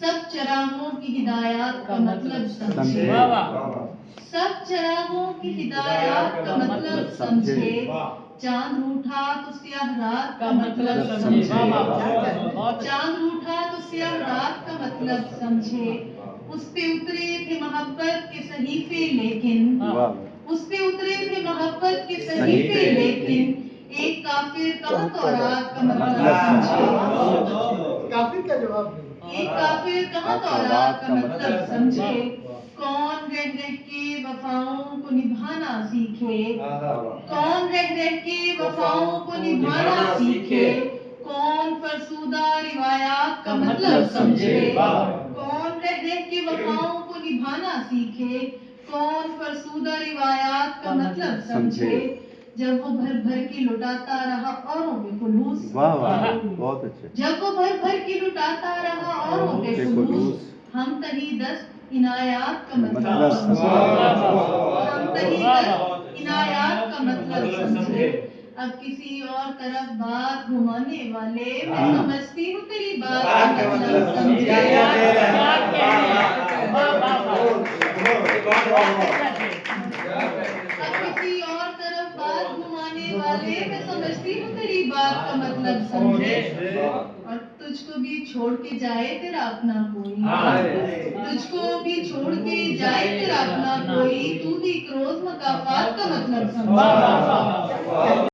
सब चरागों की हिदायत का मतलब समझे। सब चरागों की हिदायत का मतलब समझे। चांद रूठा तो स्याह रात का मतलब समझे। चांद रूठा तो स्याह रात का मतलब समझे। उस पे उतरे थे मोहब्बत के सहीफे लेकिन, उस पे उतरे थे मोहब्बत के सहीफे लेकिन, एक काफिर कहाँ तौरात का मतलब समझे। काफिर का जवाब दो। एक काफिर कहाँ तौरात का मतलब समझे। कौन रह रह के वफाओं को निभाना सीखे। कौन रह रह के वफाओं को निभाना सीखे। कौन फरसुदा रिवायात का मतलब समझे। कौन रह रह के वफाओं को निभाना सीखे। कौन फरसुदा रिवायात का मतलब समझे। जब वो भर भर के लुटाता रहा औरों पे खुलूस। वाह वाह, बहुत अच्छे। जब वो भर भर के लुटाता रहा औरों पे खुलूस, हम तही दस्त इनायात का मतलब समझे। हम तही दस्त इनायात का मतलब समझे। अब किसी और तरफ बात घुमाने वाले, मैं समझती हूँ तेरी बात का मतलब समझे। अब किसी और तरफ बात घुमाने वाले, मैं समझती हूँ तेरी बात का मतलब समझे। और तुझको भी छोड़ के जाए तेरा अपना कोई, तुझको भी छोड़ के जाए तेरा अपना कोई, तू भी क्रोध मकाफात का मतलब समझे।